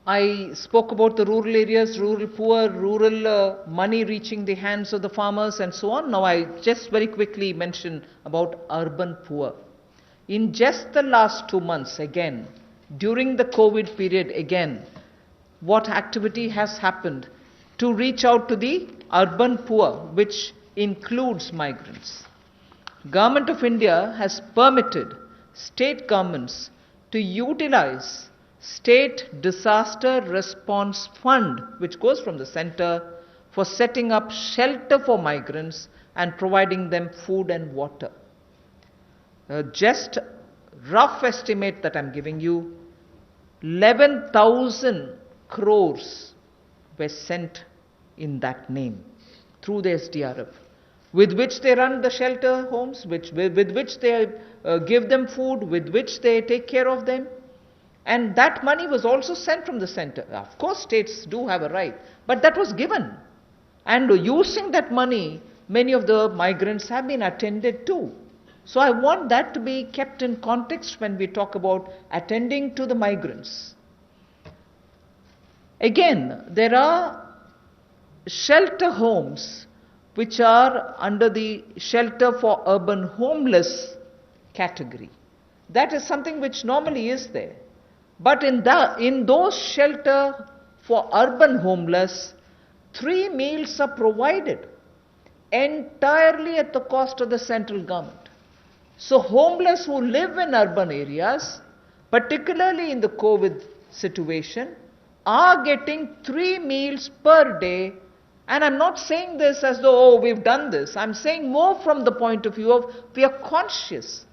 I spoke about the rural areas, rural poor, rural money reaching the hands of the farmers and so on. Now I just very quickly mention about urban poor. In just the last 2 months again, during the COVID period again, what activity has happened to reach out to the urban poor, which includes migrants. Government of India has permitted state governments to utilize State Disaster Response Fund, which goes from the center, for setting up shelter for migrants and providing them food and water. Just rough estimate that I'm giving you, 11,000 crores were sent in that name through the SDRF, with which they run the shelter homes, with which they give them food, with which they take care of them. And that money was also sent from the center. Of course, states do have a right, but that was given. And using that money, many of the migrants have been attended to. So I want that to be kept in context when we talk about attending to the migrants. Again, there are shelter homes which are under the shelter for urban homeless category. That is something which normally is there. But in those shelter for urban homeless, 3 meals are provided entirely at the cost of the central government. So homeless who live in urban areas, particularly in the COVID situation, are getting 3 meals per day. And I'm not saying this as though, we've done this. I'm saying more from the point of view of we are conscious.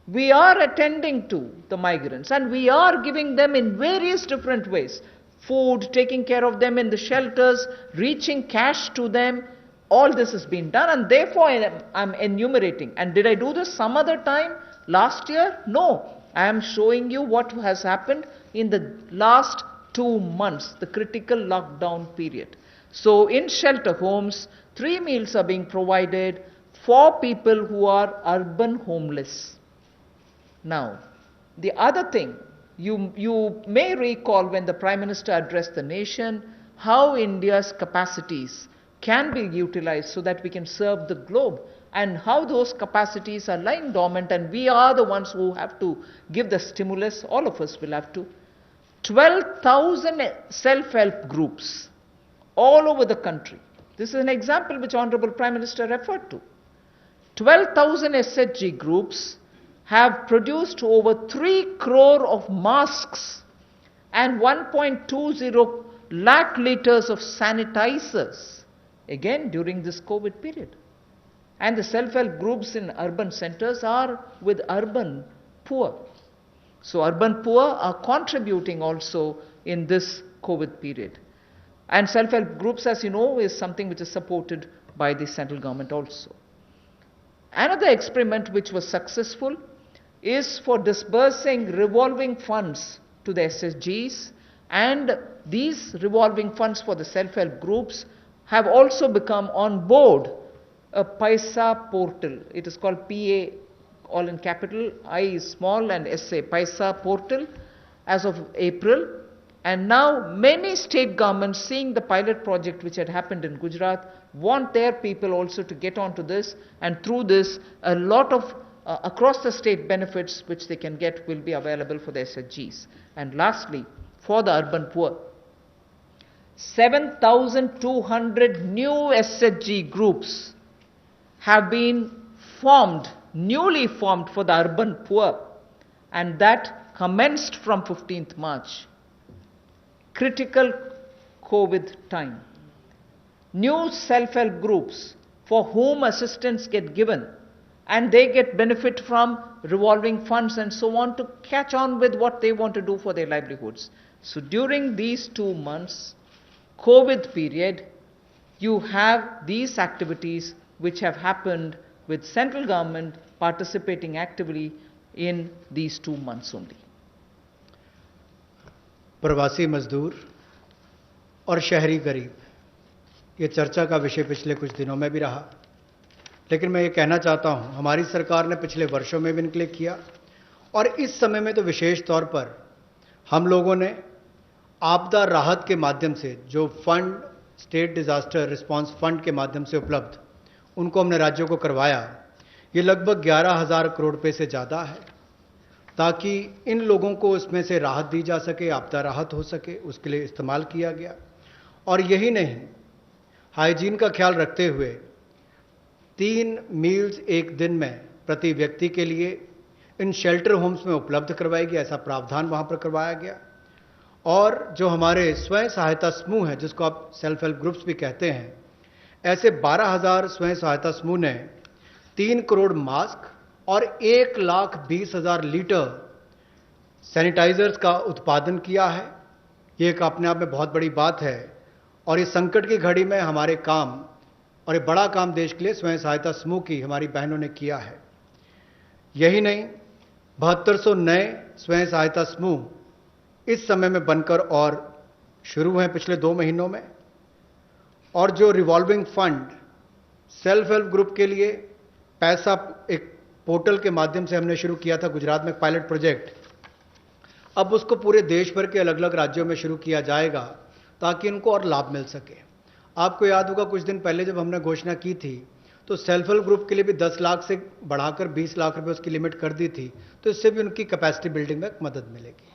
We are attending to the migrants and we are giving them in various different ways. Food, taking care of them in the shelters, reaching cash to them. All this has been done and therefore I'm enumerating. And did I do this some other time? Last year? No. I am showing you what has happened in the last 2 months, the critical lockdown period. So in shelter homes, 3 meals are being provided for people who are urban homeless. Now, the other thing, you may recall when the Prime Minister addressed the nation, how India's capacities can be utilized so that we can serve the globe, and how those capacities are lying dormant and we are the ones who have to give the stimulus, all of us will have to. 12,000 self-help groups all over the country. This is an example which Honorable Prime Minister referred to. 12,000 SHG groups have produced over 3 crore of masks and 1.20 lakh liters of sanitizers, again during this COVID period. And the self-help groups in urban centers are with urban poor. So urban poor are contributing also in this COVID period. And self-help groups, as you know, is something which is supported by the central government also. Another experiment which was successful is for disbursing revolving funds to the SSGs, and these revolving funds for the self-help groups have also become on board a Paisa portal. It is called PA, all in capital, I is small and SA, Paisa portal, as of April. And now many state governments, seeing the pilot project which had happened in Gujarat, want their people also to get onto this, and through this a lot of across the state benefits which they can get will be available for the SHGs. And lastly, for the urban poor, 7,200 new SHG groups have been formed, newly formed for the urban poor, and that commenced from 15th March. Critical COVID time. New self-help groups for whom assistance get given, and they get benefit from revolving funds and so on to catch on with what they want to do for their livelihoods. So during these 2 months, COVID period, you have these activities which have happened with central government participating actively in these 2 months only. प्रवासी मजदूर और शहरी गरीब, ये चर्चा का विषय पिछले कुछ दिनों में भी रहा, लेकिन मैं ये कहना चाहता हूं, हमारी सरकार ने पिछले वर्षों में भी इनक्लेम किया और इस समय में तो विशेष तौर पर हम लोगों ने आपदा राहत के माध्यम से जो fund state disaster response fund के माध्यम से उपलब्ध उनको हमने राज्यों को करवाया। ये लगभग 11,000 करोड़ रुपए से ज़्यादा है, ताकि इन लोगों को इसमें से राहत दी जा सके, आपदा राहत हो सके, उसके लिए इस्तेमाल किया गया। और यही नहीं, हाइजीन का ख्याल रखते हुए 3 मील्स एक दिन में प्रति व्यक्ति के लिए इन शेल्टर होम्स में उपलब्ध करवाई गई, ऐसा प्रावधान वहां पर करवाया गया। और जो हमारे स्वयं सहायता समूह हैं, जिसको आप सेल्फ हेल्प ग्रुप्स भी कहते हैं, ऐसे 12,000 स्वयं सहायता समूह ने 3 करोड़ मास्क और 1,20,000 लीटर सैनिटाइजर्स का उत्पादन किया है। ये एक अपने आप में बहुत बड़ी बात है और इस संकट की घड़ी में हमारे काम और ये बड़ा काम देश के लिए स्वयं सहायता समूह की हमारी बहनों ने किया है। यही नहीं, 7200 नए स्वयं सहायता समूह इस समय में बनकर और शुरू हैं पिछले 2 महीनों में। और जो revolving fund self help group के लिए पैसा एक पोर्टल के माध्यम से हमने शुरू किया था गुजरात में पायलट प्रोजेक्ट, अब उसको पूरे देश भर के अलग अलग राज्यों में शुरू किया जाएगा ताकि इनको और लाभ मिल सके। आपको याद होगा कुछ दिन पहले जब हमने घोषणा की थी तो सेल्फ हेल्प ग्रुप के लिए भी 10 लाख से बढ़ाकर 20 लाख रुपए उसकी लिमिट कर दी थी, तो इससे भी उनकी कैपेसिटी बिल्डिंग में मदद मिलेगी।